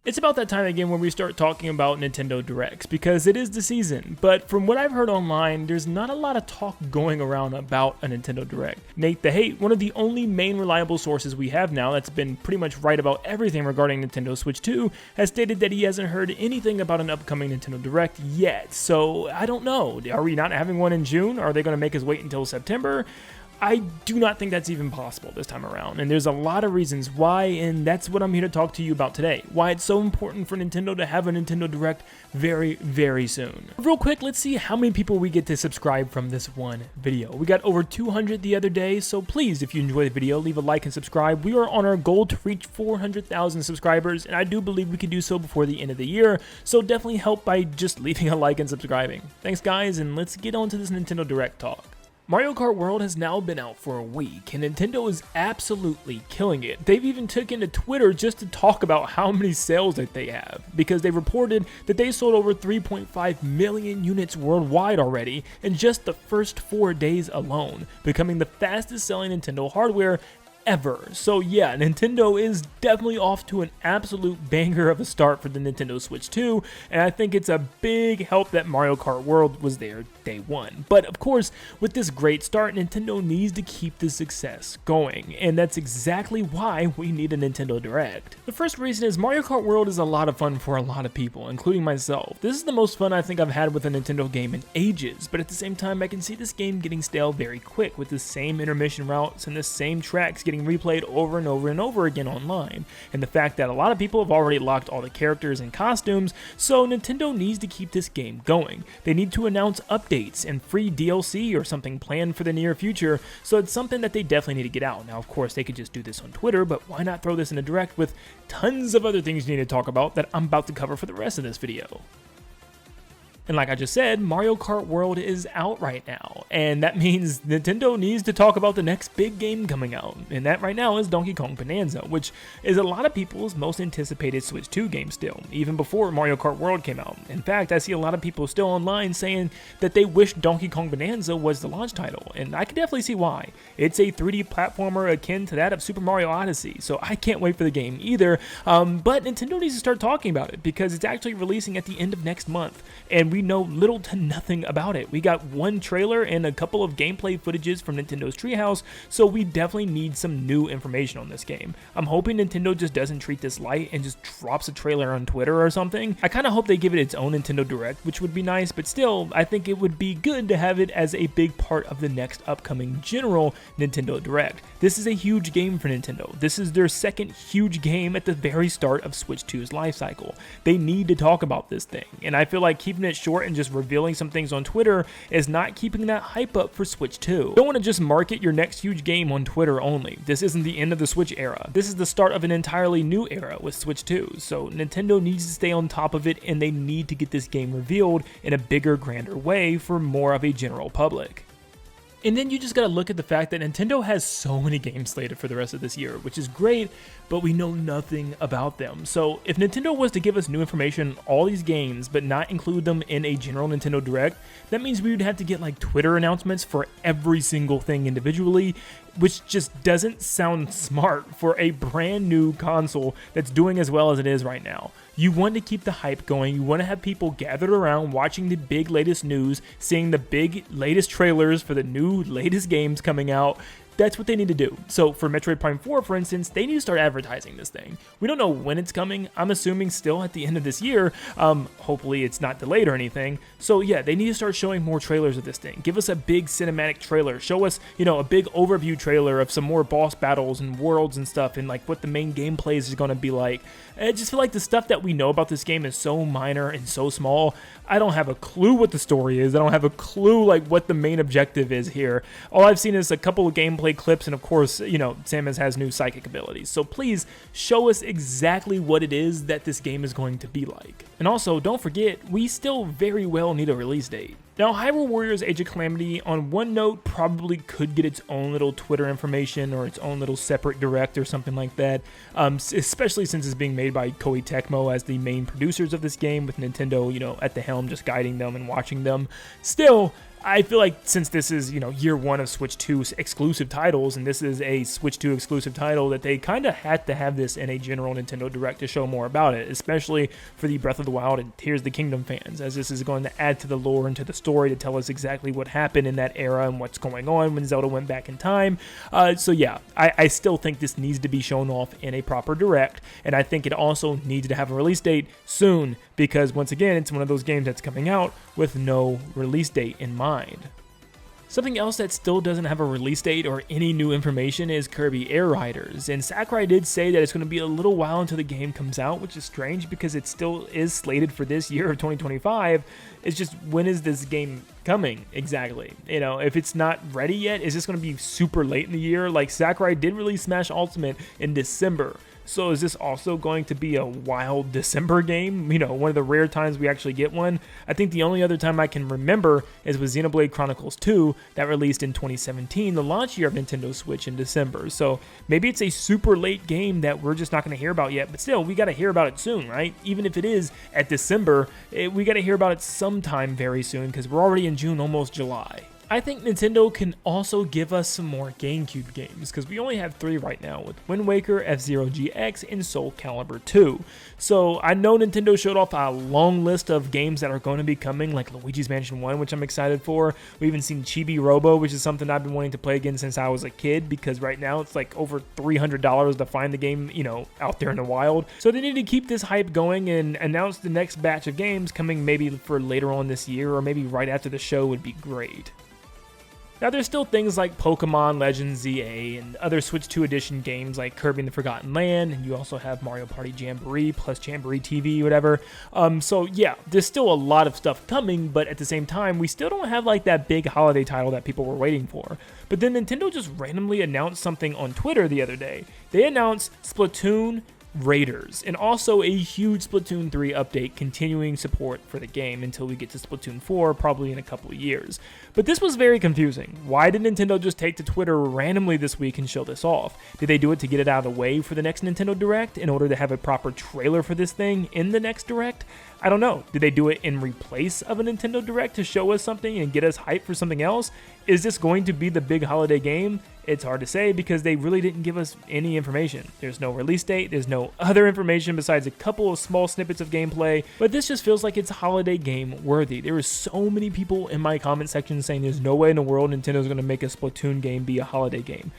It's about that time again where we start talking about Nintendo Directs, because it is the season, but from what I've heard online, there's not a lot of talk going around about a Nintendo Direct. Nate the Hate, one of the only main reliable sources we have now that's been pretty much right about everything regarding Nintendo Switch 2, has stated that he hasn't heard anything about an upcoming Nintendo Direct yet, so I don't know. Are we not having one in June? Are they going to make us wait until September? I do not think that's even possible this time around, and there's a lot of reasons why, and that's what I'm here to talk to you about today. Why it's so important for Nintendo to have a Nintendo Direct very, very soon. Real quick, let's see how many people we get to subscribe from this one video. We got over 200 the other day, so please, if you enjoy the video, leave a like and subscribe. We are on our goal to reach 400,000 subscribers, and I do believe we can do so before the end of the year, so definitely help by just leaving a like and subscribing. Thanks guys, and let's get on to this Nintendo Direct talk. Mario Kart World has now been out for a week, and Nintendo is absolutely killing it. They've even taken to Twitter just to talk about how many sales that they have, because they reported that they sold over 3.5 million units worldwide already in just the first 4 days alone, becoming the fastest selling Nintendo hardware ever. So yeah, Nintendo is definitely off to an absolute banger of a start for the Nintendo Switch 2, and I think it's a big help that Mario Kart World was there day one. But of course, with this great start, Nintendo needs to keep this success going, and that's exactly why we need a Nintendo Direct. The first reason is Mario Kart World is a lot of fun for a lot of people, including myself. This is the most fun I think I've had with a Nintendo game in ages, but at the same time, I can see this game getting stale very quick with the same intermission routes and the same tracks getting replayed over and over and over again online, and the fact that a lot of people have already locked all the characters and costumes, so Nintendo needs to keep this game going. They need to announce updates and free DLC or something planned for the near future, so it's something that they definitely need to get out. Now of course they could just do this on Twitter, but why not throw this in a Direct with tons of other things you need to talk about that I'm about to cover for the rest of this video. And like I just said, Mario Kart World is out right now, and that means Nintendo needs to talk about the next big game coming out, and that right now is Donkey Kong Bonanza, which is a lot of people's most anticipated Switch 2 game still, even before Mario Kart World came out. In fact, I see a lot of people still online saying that they wish Donkey Kong Bonanza was the launch title, and I can definitely see why. It's a 3D platformer akin to that of Super Mario Odyssey, so I can't wait for the game either, but Nintendo needs to start talking about it, because it's actually releasing at the end of next month, and we know little to nothing about it. We got one trailer and a couple of gameplay footages from Nintendo's Treehouse, so we definitely need some new information on this game. I'm hoping Nintendo just doesn't treat this light and just drops a trailer on Twitter or something. I kind of hope they give it its own Nintendo Direct, which would be nice, but still, I think it would be good to have it as a big part of the next upcoming general Nintendo Direct. This is a huge game for Nintendo. This is their second huge game at the very start of Switch 2's life cycle. They need to talk about this thing, and I feel like keeping it short and just revealing some things on Twitter is not keeping that hype up for Switch 2. You don't want to just market your next huge game on Twitter only. This isn't the end of the Switch era. This is the start of an entirely new era with Switch 2, so Nintendo needs to stay on top of it, and they need to get this game revealed in a bigger, grander way for more of a general public. And then you just gotta look at the fact that Nintendo has so many games slated for the rest of this year, which is great, but we know nothing about them. So if Nintendo was to give us new information on all these games, but not include them in a general Nintendo Direct, that means we would have to get like Twitter announcements for every single thing individually, which just doesn't sound smart for a brand new console that's doing as well as it is right now. You want to keep the hype going, you want to have people gathered around watching the big latest news, seeing the big latest trailers for the new latest games coming out. That's what they need to do. So for Metroid Prime 4, for instance, they need to start advertising this thing. We don't know when it's coming. I'm assuming still at the end of this year. Hopefully it's not delayed or anything. So yeah, they need to start showing more trailers of this thing. Give us a big cinematic trailer. Show us, a big overview trailer of some more boss battles and worlds and stuff, and like what the main gameplay is going to be like. I just feel like the stuff that we know about this game is so minor and so small. I don't have a clue what the story is. I don't have a clue like what the main objective is here. All I've seen is a couple of gameplay clips, and of course, Samus has new psychic abilities. So please show us exactly what it is that this game is going to be like. And also, don't forget, we still very well need a release date. Now, Hyrule Warriors Age of Calamity, on one note, probably could get its own little Twitter information or its own little separate direct or something like that, especially since it's being made by Koei Tecmo as the main producers of this game, with Nintendo, at the helm just guiding them and watching them. Still, I feel like since this is, year one of Switch 2 exclusive titles, and this is a Switch 2 exclusive title, that they kind of had to have this in a general Nintendo Direct to show more about it, especially for the Breath of the Wild and Tears of the Kingdom fans, as this is going to add to the lore and to the story to tell us exactly what happened in that era and what's going on when Zelda went back in time. So yeah, I still think this needs to be shown off in a proper Direct, and I think it also needs to have a release date soon, because once again, it's one of those games that's coming out with no release date in mind. Something else that still doesn't have a release date or any new information is Kirby Air Riders, and Sakurai did say that it's going to be a little while until the game comes out, which is strange because it still is slated for this year of 2025. It's just, when is this game coming exactly? If it's not ready yet, is this going to be super late in the year? Like, Sakurai did release Smash Ultimate in December. So is this also going to be a wild December game? One of the rare times we actually get one. I think the only other time I can remember is with Xenoblade Chronicles 2 that released in 2017, the launch year of Nintendo Switch in December. So maybe it's a super late game that we're just not going to hear about yet, but still, we got to hear about it soon, right? Even if it is at December, we got to hear about it sometime very soon, because we're already in June, almost July. I think Nintendo can also give us some more GameCube games, because we only have 3 right now, with Wind Waker, F-Zero GX, and Soul Calibur 2. So I know Nintendo showed off a long list of games that are going to be coming, like Luigi's Mansion 1, which I'm excited for. We even seen Chibi Robo, which is something I've been wanting to play again since I was a kid, because right now it's like over $300 to find the game, out there in the wild. So they need to keep this hype going and announce the next batch of games coming maybe for later on this year, or maybe right after the show would be great. Now, there's still things like Pokemon Legends ZA and other Switch 2 edition games like Kirby and the Forgotten Land, and you also have Mario Party Jamboree plus Jamboree TV, whatever. So yeah, there's still a lot of stuff coming, but at the same time, we still don't have like that big holiday title that people were waiting for. But then Nintendo just randomly announced something on Twitter the other day. They announced Splatoon Raiders, and also a huge Splatoon 3 update continuing support for the game until we get to Splatoon 4, probably in a couple of years. But this was very confusing. Why did Nintendo just take to Twitter randomly this week and show this off? Did they do it to get it out of the way for the next Nintendo Direct in order to have a proper trailer for this thing in the next Direct? I don't know. Did they do it in replace of a Nintendo Direct to show us something and get us hyped for something else? Is this going to be the big holiday game? It's hard to say because they really didn't give us any information. There's no release date, there's no other information besides a couple of small snippets of gameplay, but this just feels like it's holiday game worthy. There are so many people in my comment section saying there's no way in the world Nintendo's going to make a Splatoon game be a holiday game.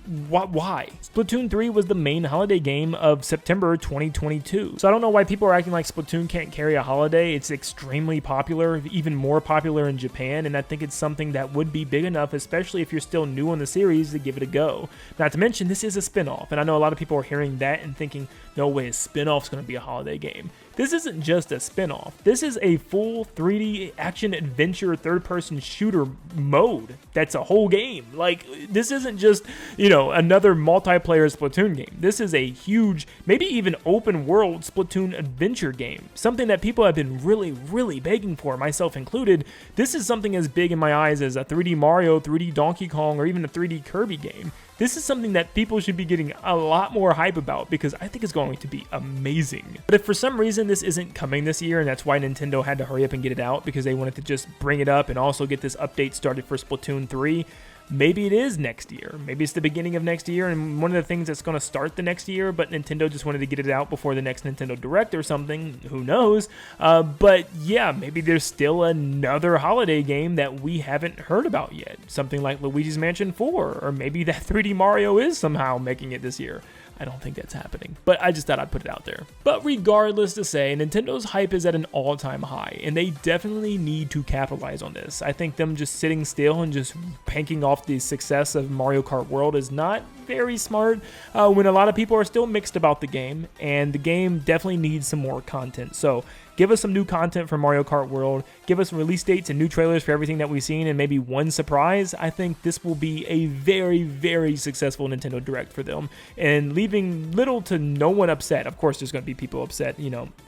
Why? Splatoon 3 was the main holiday game of September 2022. So I don't know why people are acting like Splatoon can't carry a holiday. It's extremely popular, even more popular in Japan, and I think it's something that would be big enough, especially if you're still new on the series, to give it a go. Not to mention, this is a spin-off, and I know a lot of people are hearing that and thinking, no way, a spin-off's going to be a holiday game. This isn't just a spin-off. This is a full 3D action-adventure third-person shooter mode that's a whole game. Like, this isn't just, another multiplayer Splatoon game. This is a huge, maybe even open-world Splatoon adventure game. Something that people have been really, really begging for, myself included. This is something as big in my eyes as a 3D Mario, 3D Donkey Kong, or even a 3D Kirby game. This is something that people should be getting a lot more hype about because I think it's going to be amazing. But if for some reason this isn't coming this year, and that's why Nintendo had to hurry up and get it out because they wanted to just bring it up and also get this update started for Splatoon 3, maybe it is next year. Maybe it's the beginning of next year, and one of the things that's going to start the next year, but Nintendo just wanted to get it out before the next Nintendo Direct or something. Who knows? But yeah, maybe there's still another holiday game that we haven't heard about yet. Something like Luigi's Mansion 4, or maybe that 3D Mario is somehow making it this year. I don't think that's happening, but I just thought I'd put it out there. But regardless to say, Nintendo's hype is at an all-time high, and they definitely need to capitalize on this. I think them just sitting still and just banking off the success of Mario Kart World is not very smart when a lot of people are still mixed about the game, and the game definitely needs some more content. So give us some new content for Mario Kart World, give us release dates and new trailers for everything that we've seen, and maybe one surprise. I think this will be a very, very successful Nintendo Direct for them, and leaving little to no one upset. Of course, there's going to be people upset,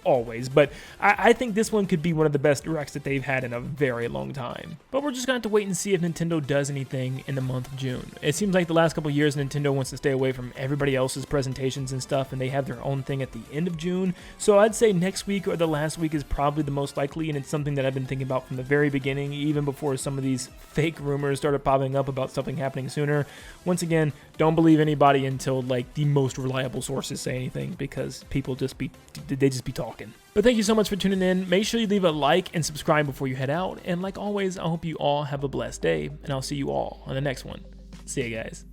always, but I think this one could be one of the best Directs that they've had in a very long time. But we're just going to have to wait and see if Nintendo does anything in the month of June. It seems like the last couple years, Nintendo wants to stay away from everybody else's presentations and stuff, and they have their own thing at the end of June, so I'd say next week or the last week week is probably the most likely, and it's something that I've been thinking about from the very beginning, even before some of these fake rumors started popping up about something happening sooner. Once again, don't believe anybody until like the most reliable sources say anything, because people just be talking. But thank you so much for tuning in. Make sure you leave a like and subscribe before you head out. And like always, I hope you all have a blessed day, and I'll see you all on the next one. See you guys.